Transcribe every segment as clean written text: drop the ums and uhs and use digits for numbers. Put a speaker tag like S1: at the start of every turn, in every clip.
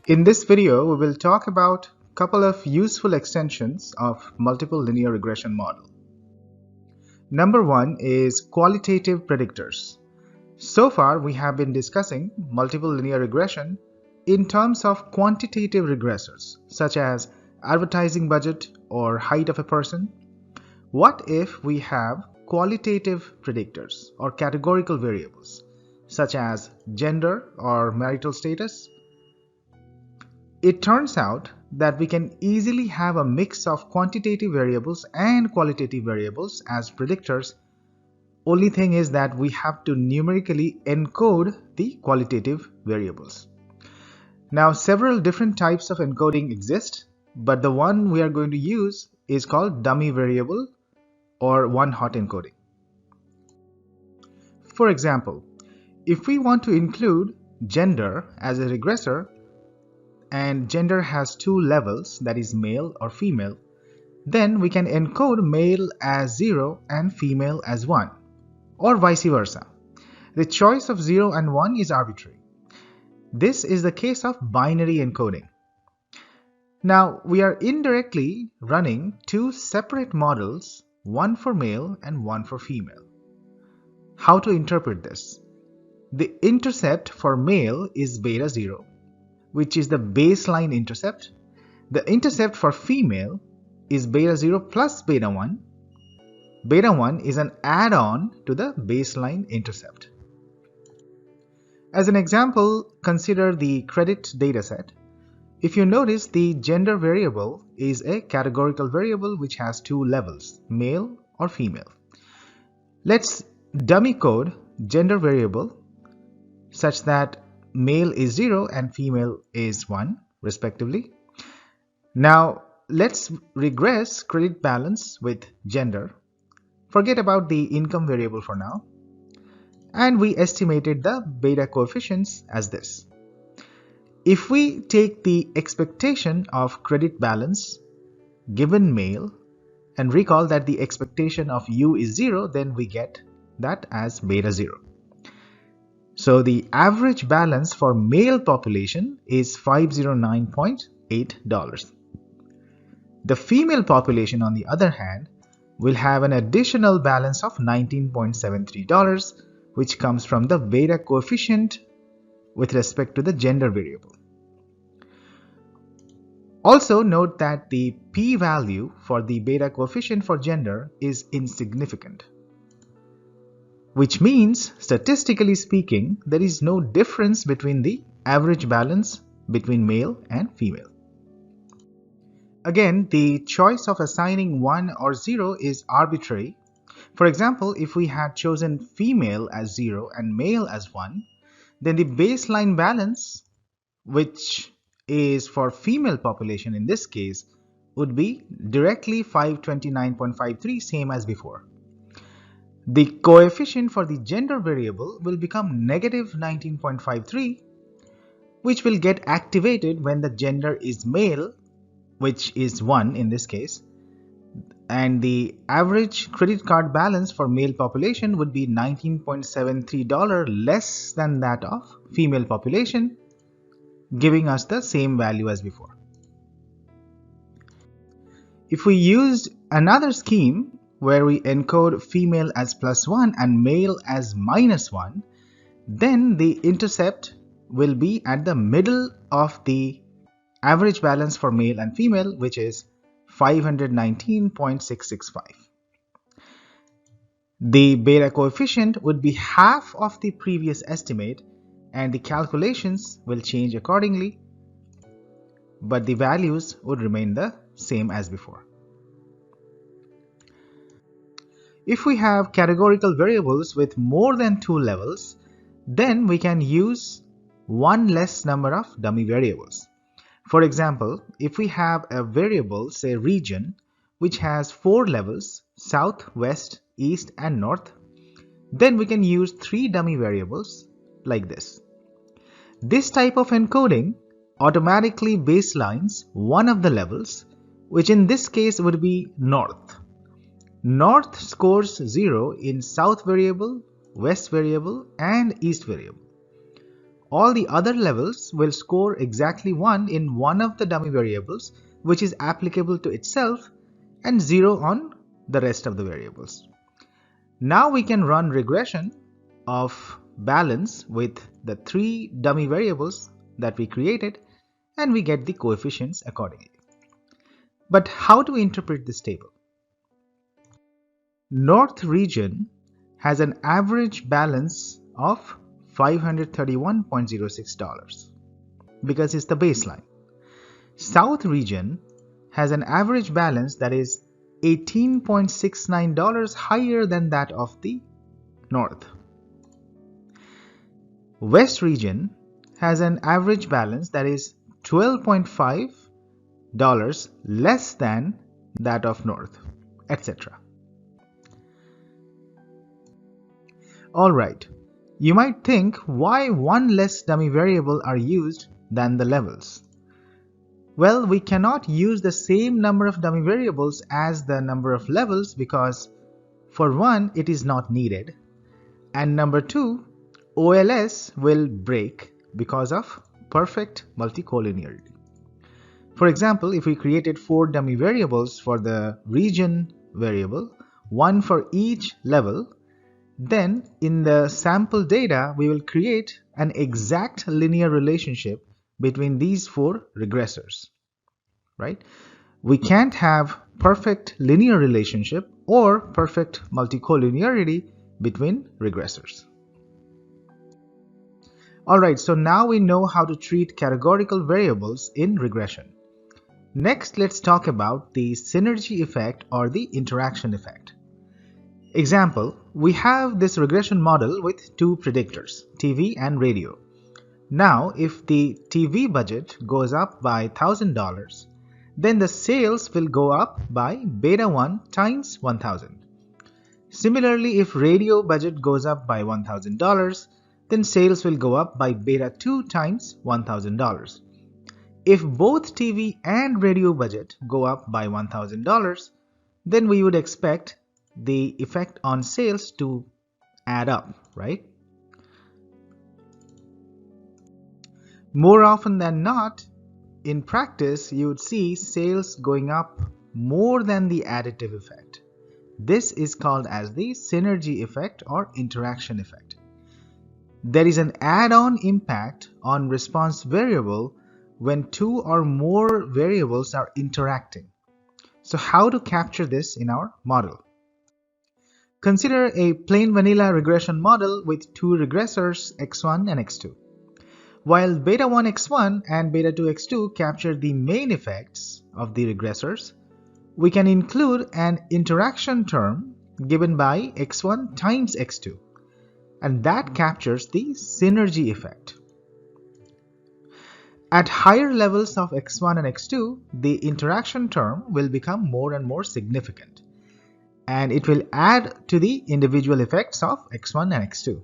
S1: In this video, we will talk about a couple of useful extensions of multiple linear regression model. Number one is qualitative predictors. So far, we have been discussing multiple linear regression in terms of quantitative regressors, such as advertising budget or height of a person. What if we have qualitative predictors or categorical variables, such as gender or marital status? It turns out that we can easily have a mix of quantitative variables and qualitative variables as predictors. Only thing is that we have to numerically encode the qualitative variables. Now, several different types of encoding exist, but the one we are going to use is called dummy variable or one-hot encoding. For example, if we want to include gender as a regressor, and gender has two levels, that is male or female, then we can encode male as 0 and female as 1, or vice versa. The choice of 0 and 1 is arbitrary. This is the case of binary encoding. Now, we are indirectly running two separate models, one for male and one for female. How to interpret this? The intercept for male is beta 0, which is the baseline intercept. The intercept for female is beta 0 plus beta 1. Beta 1 is an add-on to the baseline intercept. As an example, consider the credit dataset. If you notice, the gender variable is a categorical variable which has two levels, male or female. Let's dummy code gender variable such that male is 0 and female is 1 respectively. Now let's regress credit balance with gender. Forget about the income variable for now. And we estimated the beta coefficients as this. If we take the expectation of credit balance given male and recall that the expectation of U is 0, then we get that as beta 0. So the average balance for male population is $509.8. The female population, on the other hand, will have an additional balance of $19.73, which comes from the beta coefficient with respect to the gender variable. Also note that the p-value for the beta coefficient for gender is insignificant, which means, statistically speaking, there is no difference between the average balance between male and female. Again, the choice of assigning 1 or 0 is arbitrary. For example, if we had chosen female as 0 and male as 1, then the baseline balance, which is for female population in this case, would be directly 529.53, same as before. The coefficient for the gender variable will become negative 19.53, which will get activated when the gender is male, which is 1 in this case, and the average credit card balance for male population would be $19.73 less than that of female population, giving us the same value as before. If we used another scheme where we encode female as +1 and male as -1, then the intercept will be at the middle of the average balance for male and female, which is 519.665. The beta coefficient would be half of the previous estimate, and the calculations will change accordingly, but the values would remain the same as before. If we have categorical variables with more than 2 levels, then we can use one less number of dummy variables. For example, if we have a variable, say region, which has 4 levels, south, west, east and north, then we can use 3 dummy variables like this. This type of encoding automatically baselines one of the levels, which in this case would be north. North scores 0 in south variable, west variable and east variable. all the other levels will score exactly 1 in one of the dummy variables, which is applicable to itself, and 0 on the rest of the variables. Now we can run regression of balance with the 3 dummy variables that we created, and we get the coefficients accordingly. But how to interpret this table? North region has an average balance of $531.06 because it's the baseline. South region has an average balance that is $18.69 higher than that of the North. West region has an average balance that is $12.5 less than that of North, etc. Alright, you might think why one less dummy variable are used than the levels. Well, we cannot use the same number of dummy variables as the number of levels because for one, it is not needed, and number two, OLS will break because of perfect multicollinearity. For example, if we created 4 dummy variables for the region variable, one for each level, then in the sample data we will create an exact linear relationship between these 4 regressors, right? We can't have perfect linear relationship or perfect multicollinearity between regressors. Alright, so now we know how to treat categorical variables in regression. Next, let's talk about the synergy effect or the interaction effect. Example, we have this regression model with 2 predictors, TV and radio. Now, if the TV budget goes up by $1,000, then the sales will go up by beta 1 times 1,000. Similarly, if radio budget goes up by $1,000, then sales will go up by beta 2 times $1,000. If both TV and radio budget go up by $1,000, then we would expect the effect on sales to add up, right? More often than not, in practice, you would see sales going up more than the additive effect. This is called as the synergy effect or interaction effect. There is an add-on impact on response variable when 2 or more variables are interacting. So how to capture this in our model? Consider a plain vanilla regression model with 2 regressors x1 and x2. While beta 1 x1 and beta 2 x2 capture the main effects of the regressors, we can include an interaction term given by x1 times x2, and that captures the synergy effect. At higher levels of x1 and x2, the interaction term will become more and more significant, and it will add to the individual effects of x1 and x2.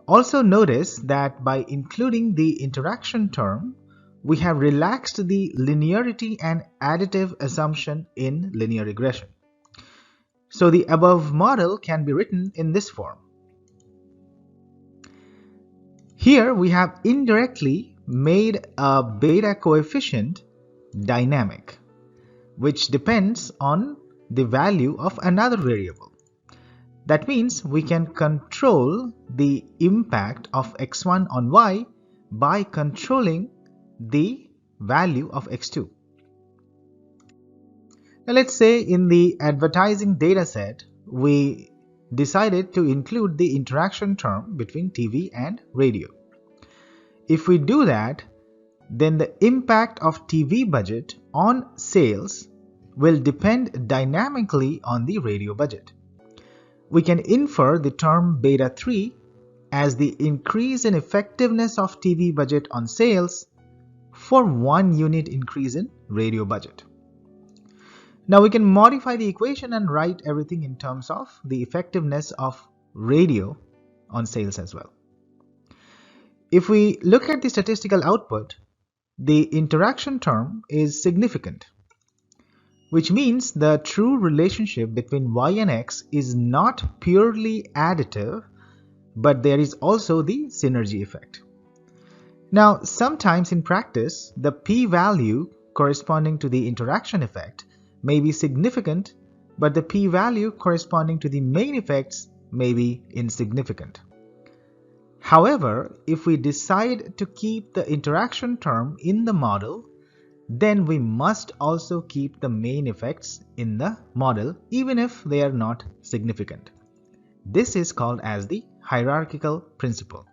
S1: Also notice that by including the interaction term, we have relaxed the linearity and additive assumption in linear regression. So the above model can be written in this form. Here we have indirectly made a beta coefficient dynamic, which depends on the value of another variable. That means we can control the impact of x1 on y by controlling the value of x2. Now let's say in the advertising dataset, we decided to include the interaction term between TV and radio. If we do that, then the impact of TV budget on sales will depend dynamically on the radio budget. We can infer the term beta 3 as the increase in effectiveness of TV budget on sales for 1 unit increase in radio budget. Now we can modify the equation and write everything in terms of the effectiveness of radio on sales as well. If we look at the statistical output, the interaction term is significant, which means the true relationship between y and x is not purely additive, but there is also the synergy effect. Now, sometimes in practice, the p-value corresponding to the interaction effect may be significant, but the p-value corresponding to the main effects may be insignificant. However, if we decide to keep the interaction term in the model, then we must also keep the main effects in the model even if they are not significant. This is called as the hierarchical principle,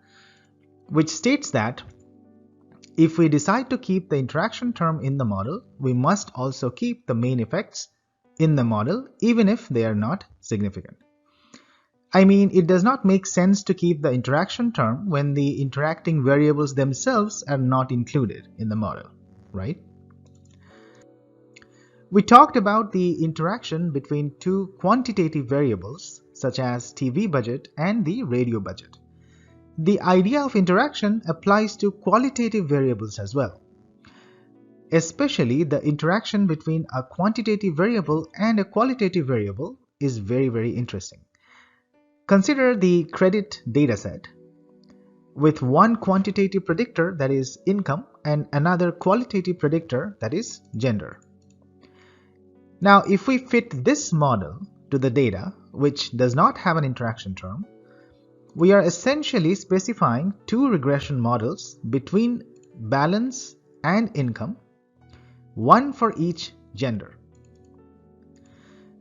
S1: which states that if we decide to keep the interaction term in the model, we must also keep the main effects in the model even if they are not significant. I mean, it does not make sense to keep the interaction term when the interacting variables themselves are not included in the model, right? We talked about the interaction between two quantitative variables such as TV budget and the radio budget. The idea of interaction applies to qualitative variables as well. Especially the interaction between a quantitative variable and a qualitative variable is very interesting. Consider the credit dataset with one quantitative predictor, that is income, and another qualitative predictor, that is gender. Now, if we fit this model to the data, which does not have an interaction term, we are essentially specifying two regression models between balance and income, one for each gender.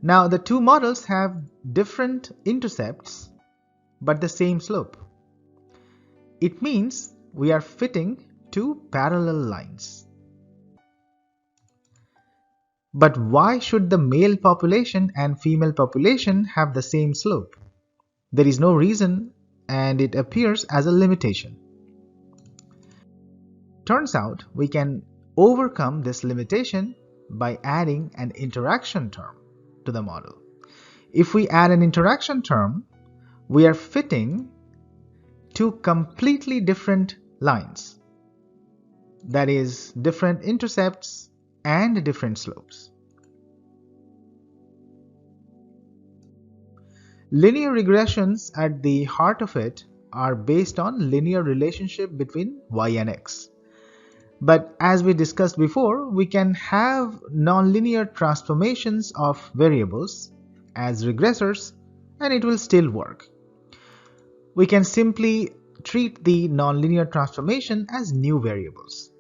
S1: Now, the two models have different intercepts but the same slope. It means we are fitting two parallel lines. But why should the male population and female population have the same slope? There is no reason, and it appears as a limitation. Turns out we can overcome this limitation by adding an interaction term to the model. If we add an interaction term, we are fitting two completely different lines, that is, different intercepts and different slopes. Linear regressions at the heart of it are based on linear relationship between y and x. But as we discussed before, we can have nonlinear transformations of variables as regressors and it will still work. We can simply treat the nonlinear transformation as new variables.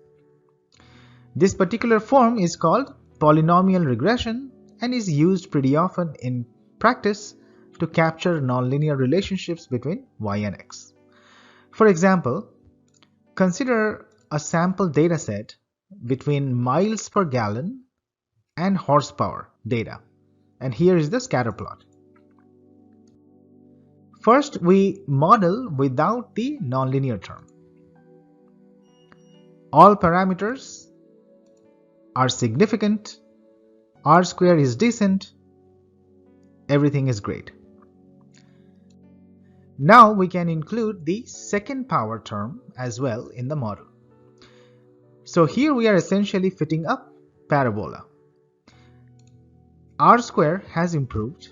S1: This particular form is called polynomial regression and is used pretty often in practice to capture nonlinear relationships between y and x. For example, consider a sample dataset between miles per gallon and horsepower data, and here is the scatter plot. First, we model without the nonlinear term. All parameters are significant, R square is decent, everything is great. Now we can include the second power term as well in the model. So here we are essentially fitting a parabola. R square has improved.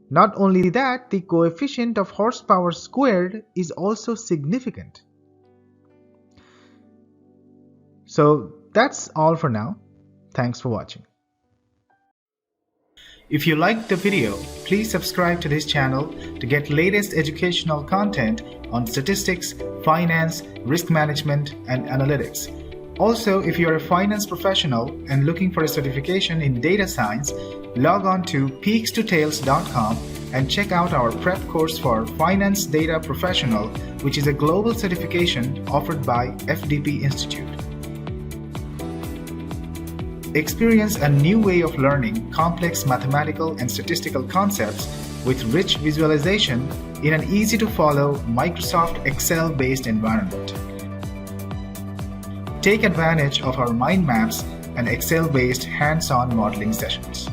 S1: Not only that, the coefficient of horsepower squared is also significant. So that's all for now. Thanks for watching. If you liked the video, please subscribe to this channel to get latest educational content on statistics, finance, risk management, and analytics. Also, if you are a finance professional and looking for a certification in data science, log on to peakstotales.com and check out our prep course for Finance Data Professional, which is a global certification offered by FDP Institute. Experience a new way of learning complex mathematical and statistical concepts with rich visualization in an easy-to-follow Microsoft Excel-based environment. Take advantage of our mind maps and Excel-based hands-on modeling sessions.